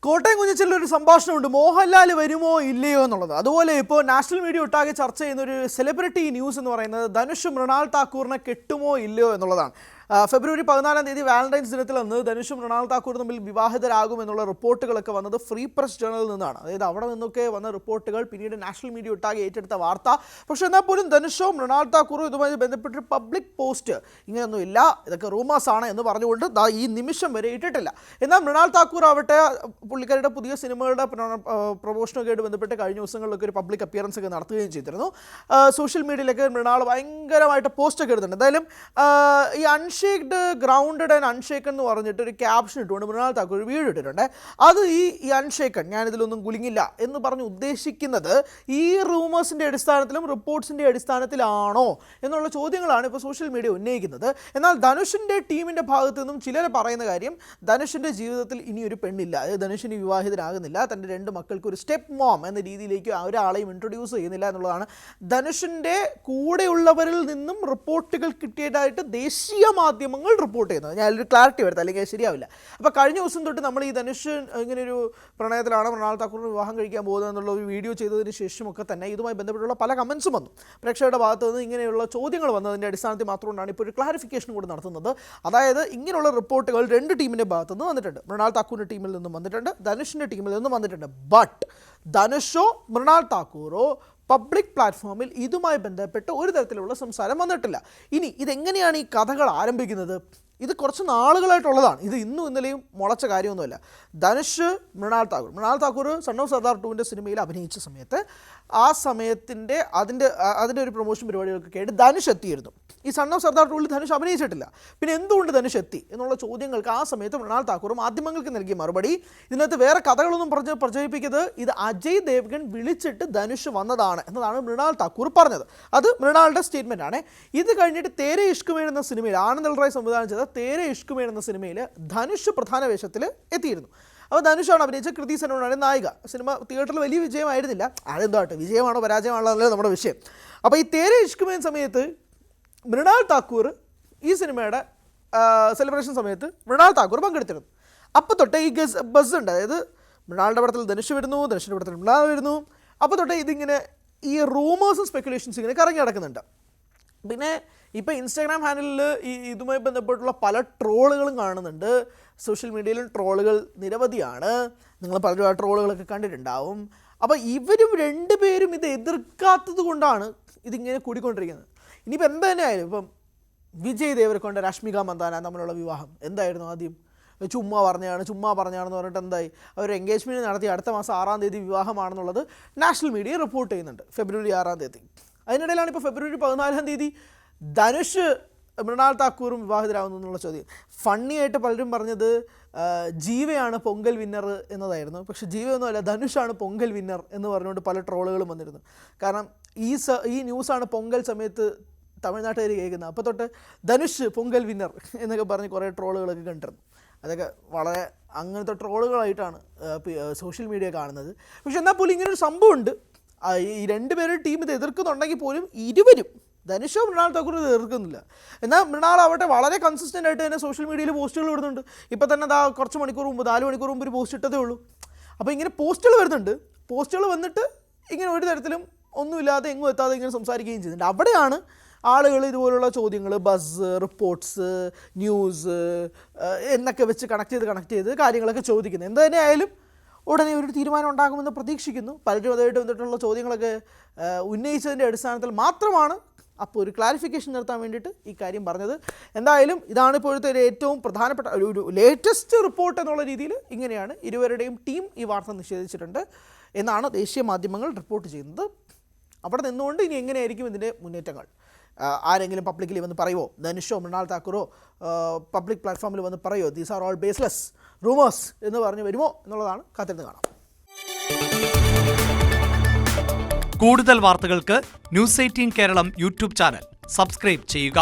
കോട്ടയം കുഞ്ഞച്ചലിൽ ഒരു സംഭാഷണമുണ്ട്, മോഹൻലാൽ വരുമോ ഇല്ലയോ എന്നുള്ളത്. അതുപോലെ ഇപ്പോൾ നാഷണൽ മീഡിയ ഒട്ടാകെ ചർച്ച ചെയ്യുന്ന ഒരു സെലിബ്രിറ്റി ന്യൂസ് എന്ന് പറയുന്നത് ധനുഷ് മൃണാൽ താക്കൂറിനെ കെട്ടുമോ ഇല്ലയോ എന്നുള്ളതാണ്. ഫെബ്രുവരി 14-ാം തീയതി വാലന്റൈൻസ് ദിനത്തിൽ അന്ന് ധനുഷും മൃണാൽ താക്കൂർ തമ്മിൽ വിവാഹിതരാകുമെന്നുള്ള റിപ്പോർട്ടുകളൊക്കെ വന്നത് ഫ്രീ പ്രസ് ജേണലിൽ നിന്നാണ്. അതായത് അവിടെ നിന്നൊക്കെ വന്ന റിപ്പോർട്ടുകൾ പിന്നീട് നാഷണൽ മീഡിയ ഒട്ടാകെ ഏറ്റെടുത്ത വാർത്ത. പക്ഷേ എന്നാൽ പോലും ധനുഷോ മൃണാൽ താക്കൂറും ഇതുമായി ബന്ധപ്പെട്ട് പബ്ലിക് പോസ്റ്റ് ഇങ്ങനെയൊന്നും ഇല്ല, ഇതൊക്കെ റൂമേഴ്സാണ് എന്ന് പറഞ്ഞുകൊണ്ട് ഈ നിമിഷം വരെ ഇട്ടിട്ടില്ല. എന്നാൽ മൃണാൽ താക്കൂർ ആവട്ടെ പുള്ളിക്കാരുടെ പുതിയ സിനിമകളുടെ പ്രൊമോഷനൊക്കെ ആയിട്ട് ബന്ധപ്പെട്ട് കഴിഞ്ഞ ദിവസങ്ങളിലൊക്കെ ഒരു പബ്ലിക് അപ്പിയറൻസ് ഒക്കെ നടത്തുകയും ചെയ്തിരുന്നു. സോഷ്യൽ മീഡിയയിലൊക്കെ മൃണാൾ ഭയങ്കരമായിട്ട് പോസ്റ്റൊക്കെ എടുത്തിട്ടുണ്ട്. എന്തായാലും ഈ അൺഷേക്ഡ് ഗ്രൗണ്ടഡ് ആൻഡ് അൺഷേക്കൺ എന്ന് പറഞ്ഞിട്ട് ഒരു ക്യാപ്ഷൻ ഇട്ടുകൊണ്ട് മൃണാൽ താക്കൂർ ഒരു വീഡിയോ ഇട്ടിട്ടുണ്ട്. അത് ഈ അൺഷേക്കൺ, ഞാനിതിലൊന്നും കുലുങ്ങില്ല എന്ന് പറഞ്ഞ് ഉദ്ദേശിക്കുന്നത് ഈ റൂമേഴ്സിൻ്റെ അടിസ്ഥാനത്തിലും റിപ്പോർട്ട്സിൻ്റെ അടിസ്ഥാനത്തിലാണോ എന്നുള്ള ചോദ്യങ്ങളാണ് ഇപ്പോൾ സോഷ്യൽ മീഡിയ ഉന്നയിക്കുന്നത്. എന്നാൽ ധനുഷിൻ്റെ ടീമിൻ്റെ ഭാഗത്തു നിന്നും ചിലർ പറയുന്ന കാര്യം, ധനുഷിൻ്റെ ജീവിതത്തിൽ ഇനിയൊരു പെണ്ണില്ല, അതായത് ധനുഷിന് വിവാഹിതനാകുന്നില്ല, തൻ്റെ 2 മക്കൾക്ക് ഒരു സ്റ്റെപ്പ് മോം എന്ന രീതിയിലേക്ക് ഒരാളെയും ഇൻട്രൊഡ്യൂസ് ചെയ്യുന്നില്ല എന്നുള്ളതാണ് ധനുഷിൻ്റെ കൂടെയുള്ളവരിൽ നിന്നും റിപ്പോർട്ടുകൾ കിട്ടിയതായിട്ട് ദേശീയ മാധ്യമങ്ങൾ റിപ്പോർട്ട് ചെയ്യുന്നത്. ഞാനൊരു ക്ലാരിറ്റി വരുത്താം, അല്ലെങ്കിൽ ശരിയാവില്ല. അപ്പോൾ കഴിഞ്ഞ ദിവസം തൊട്ട് നമ്മൾ ഈ ധനുഷ് ഇങ്ങനെയൊരു പ്രണയത്തിലാണ് മൃണാൽ താക്കൂറിന് വിവാഹം കഴിക്കാൻ പോകുന്നത് എന്നുള്ള ഒരു വീഡിയോ ചെയ്തതിന് ശേഷമൊക്കെ തന്നെ ഇതുമായി ബന്ധപ്പെട്ടുള്ള പല കമൻസും വന്നു. പ്രേക്ഷകരുടെ ഭാഗത്ത് നിന്ന് ഇങ്ങനെയുള്ള ചോദ്യങ്ങൾ വന്നതിൻ്റെ അടിസ്ഥാനത്തിൽ മാത്രമാണ് ഇപ്പോൾ ഒരു ക്ലാരിഫിക്കേഷൻ കൂടി നടത്തുന്നത്. അതായത് ഇങ്ങനെയുള്ള റിപ്പോർട്ടുകൾ 2 ടീമിൻ്റെ ഭാഗത്തു നിന്ന് വന്നിട്ടുണ്ട്. മൃണാൽ താക്കൂറിൻ്റെ ടീമിൽ നിന്നും വന്നിട്ടുണ്ട്, ധനുഷിൻ്റെ ടീമിൽ നിന്നും വന്നിട്ടുണ്ട്. ബട്ട് ധനുഷോ മൃണാൽ താക്കൂറോ പബ്ലിക് പ്ലാറ്റ്ഫോമിൽ ഇതുമായി ബന്ധപ്പെട്ട് ഒരു തരത്തിലുള്ള സംസാരം വന്നിട്ടില്ല. ഇനി ഇതെങ്ങനെയാണ് ഈ കഥകൾ ആരംഭിക്കുന്നത്? ഇത് കുറച്ച് നാളുകളായിട്ടുള്ളതാണ്. ഇത് ഇന്നും ഇന്നലെയും മുളച്ച കാര്യമൊന്നുമല്ല. ധനുഷ് മൃണാൽ താക്കൂർ സൺ ഓഫ് സർദാർ 2ൻ്റെ സിനിമയിൽ അഭിനയിച്ച സമയത്ത് ആ സമയത്തിൻ്റെ അതിൻ്റെ ഒരു പ്രൊമോഷൻ പരിപാടികൾക്കൊക്കെ ആയിട്ട് ധനുഷ് എത്തിയിരുന്നു. ഈ സൺ ഓഫ് സർദാർ 2ൽ ധനുഷ് അഭിനയിച്ചിട്ടില്ല. പിന്നെ എന്തുകൊണ്ട് ധനുഷ് എത്തി എന്നുള്ള ചോദ്യങ്ങൾക്ക് ആ സമയത്ത് മൃണാൽ താക്കൂർ മാധ്യമങ്ങൾക്ക് നൽകിയ മറുപടി, ഇതിനകത്ത് വേറെ കഥകളൊന്നും പ്രചരിപ്പിക്കുന്നത്, ഇത് അജയ് ദേവ്ഗൺ വിളിച്ചിട്ട് ധനുഷ് വന്നതാണ് എന്നതാണ് മൃണാൽ താക്കൂർ പറഞ്ഞത്. അത് മൃണാളുടെ സ്റ്റേറ്റ്മെൻ്റ് ആണ്. ഇത് കഴിഞ്ഞിട്ട് തേരെ ഇഷ്ക് മേൻ എന്ന സിനിമയിൽ, ആനന്ദ് റായ് സംവിധാനം ചെയ്ത തേരെ ഇഷ്ക് മേൻ എന്ന സിനിമയിൽ ധനുഷ് പ്രധാന വേഷത്തിൽ എത്തിയിരുന്നു. അപ്പോൾ ധനുഷാണ് അഭിനയിച്ച, കൃതി സനോനാണ് നായിക. സിനിമ തിയേറ്ററിൽ വലിയ വിജയമായിരുന്നില്ല. അതെന്താട്ടെ, വിജയമാണോ പരാജയമാണോ എന്നല്ല നമ്മുടെ വിഷയം. അപ്പോൾ ഈ തേരെ ഇഷ്ക് മേൻ സമയത്ത് മൃണാൽ താക്കൂർ ഈ സിനിമയുടെ സെലിബ്രേഷൻ സമയത്ത് മൃണാൽ താക്കൂർ പങ്കെടുത്തിരുന്നു. അപ്പോൾ തൊട്ടേ ഈ ബസ് ഉണ്ട്, അതായത് മൃണാളുടെ പടത്തിൽ ധനുഷ് വരുന്നു, ധനുഷിൻ്റെ പടത്തിൽ മൃണാൽ വരുന്നു. അപ്പോൾ തൊട്ടേ ഇതിങ്ങനെ ഈ റൂമേഴ്സും സ്പെക്കുലേഷൻസ് ഇങ്ങനെ കറങ്ങി നടക്കുന്നുണ്ട്. പിന്നെ ഇപ്പോൾ ഇൻസ്റ്റാഗ്രാം ഹാൻഡിലിൽ ഇതുമായി ബന്ധപ്പെട്ടുള്ള പല ട്രോളുകളും കാണുന്നുണ്ട്. സോഷ്യൽ മീഡിയയിലും ട്രോളുകൾ നിരവധിയാണ്. നിങ്ങൾ പലരും ആ ട്രോളുകളൊക്കെ കണ്ടിട്ടുണ്ടാവും. അപ്പോൾ ഇവരും 2 പേരും ഇത് എതിർക്കാത്തത് കൊണ്ടാണ് ഇതിങ്ങനെ കൂടിക്കൊണ്ടിരിക്കുന്നത്. ഇനിയിപ്പോൾ എന്ത് തന്നെയായാലും, ഇപ്പം വിജയ് ദേവരക്കൊണ്ട രശ്മിക മന്ദാന തമ്മിലുള്ള വിവാഹം എന്തായിരുന്നു? ആദ്യം ചുമ്മാ പറഞ്ഞാണെന്ന് പറഞ്ഞിട്ട് എന്തായി? അവർ എൻഗേജ്മെൻറ്റ് നടത്തി അടുത്ത മാസം 6-ാം തീയതി വിവാഹമാണെന്നുള്ളത് നാഷണൽ മീഡിയ റിപ്പോർട്ട് ചെയ്യുന്നുണ്ട്, ഫെബ്രുവരി 6-ാം തീയതി. അതിനിടയിലാണ് ഇപ്പോൾ ഫെബ്രുവരി 14-ാം തീയതി ധനുഷ് മൃണാൽ താക്കൂറും വിവാഹിതരാകുന്നു എന്നുള്ള ചോദ്യം. ഫണ്ണിയായിട്ട് പലരും പറഞ്ഞത് ജീവയാണ് പൊങ്കൽ വിന്നർ എന്നതായിരുന്നു. പക്ഷേ ജീവയൊന്നുമല്ല, ധനുഷാണ് പൊങ്കൽ വിന്നർ എന്ന് പറഞ്ഞുകൊണ്ട് പല ട്രോളുകളും വന്നിരുന്നു. കാരണം ഈ ന്യൂസാണ് പൊങ്കൽ സമയത്ത് തമിഴ്നാട്ടുകാർ കേൾക്കുന്നത്. അപ്പോൾ തൊട്ട് ധനുഷ് പൊങ്കൽ വിന്നർ എന്നൊക്കെ പറഞ്ഞ് കുറേ ട്രോളുകളൊക്കെ കണ്ടിരുന്നു. അതൊക്കെ വളരെ അങ്ങനത്തെ ട്രോളുകളായിട്ടാണ് സോഷ്യൽ മീഡിയ കാണുന്നത്. പക്ഷെ എന്നാൽ പോലും ഇങ്ങനൊരു സംഭവമുണ്ട്. ഈ 2 പേരും ടീം ഇത് എതിർക്കുന്നുണ്ടെങ്കിൽ പോലും ഇരുവരും, ധനുഷോ മൃണാൽ താക്കൂർ ഇത് എതിർക്കുന്നില്ല. എന്നാൽ മൃണാൾ ആവട്ടെ വളരെ കൺസിസ്റ്റൻ്റ് ആയിട്ട് തന്നെ സോഷ്യൽ മീഡിയയിൽ പോസ്റ്റുകൾ വരുന്നുണ്ട്. ഇപ്പോൾ തന്നെ കുറച്ച് മണിക്കൂർ മുമ്പ്, 4 മണിക്കൂർ മുമ്പ് ഒരു പോസ്റ്റ് ഇട്ടതേ ഉള്ളൂ. അപ്പോൾ ഇങ്ങനെ പോസ്റ്റുകൾ വരുന്നുണ്ട്. പോസ്റ്റുകൾ വന്നിട്ട് ഇങ്ങനെ ഒരു തരത്തിലും ഒന്നുമില്ലാതെ എങ്ങും എത്താതെ ഇങ്ങനെ സംസാരിക്കുകയും ചെയ്യുന്നുണ്ട്. അവിടെയാണ് ആളുകൾ ഇതുപോലുള്ള ചോദ്യങ്ങൾ, ബസ്, റിപ്പോർട്ട്സ്, ന്യൂസ് എന്നൊക്കെ വെച്ച് കണക്ട് ചെയ്ത് കാര്യങ്ങളൊക്കെ ചോദിക്കുന്നത്. എന്ത് തന്നെ ആയാലും ഉടനെ ഒരു തീരുമാനം ഉണ്ടാകുമെന്ന് പ്രതീക്ഷിക്കുന്നു. പലരും അതുമായിട്ട് വന്നിട്ടുള്ള ചോദ്യങ്ങളൊക്കെ ഉന്നയിച്ചതിൻ്റെ അടിസ്ഥാനത്തിൽ മാത്രമാണ് അപ്പോൾ ഒരു ക്ലാരിഫിക്കേഷൻ നടത്താൻ വേണ്ടിയിട്ട് ഈ കാര്യം പറഞ്ഞത്. എന്തായാലും ഇതാണ് ഇപ്പോഴത്തെ ഏറ്റവും പ്രധാനപ്പെട്ട ഒരു ലേറ്റസ്റ്റ് റിപ്പോർട്ട് എന്നുള്ള രീതിയിൽ ഇങ്ങനെയാണ്. ഇരുവരുടെയും ടീം ഈ വാർത്ത നിഷേധിച്ചിട്ടുണ്ട് എന്നാണ് ദേശീയ മാധ്യമങ്ങൾ റിപ്പോർട്ട് ചെയ്യുന്നത്. അവിടെ നിന്നുകൊണ്ട് ഇനി എങ്ങനെയായിരിക്കും ഇതിൻ്റെ മുന്നേറ്റങ്ങൾ? ആരെങ്കിലും പബ്ലിക്കലി വന്ന് പറയുമോ? ധനുഷോ മൃണാൽ താക്കൂറോ പബ്ലിക് പ്ലാറ്റ്ഫോമിൽ വന്ന് പറയുമോ these are all baseless rumours എന്ന് പറഞ്ഞ് വരുമോ എന്നുള്ളതാണ് കാത്തിരുന്ന് കാണാം. കൂടുതൽ വാർത്തകൾക്ക് news 18 Keralam YouTube channel subscribe ചെയ്യുക.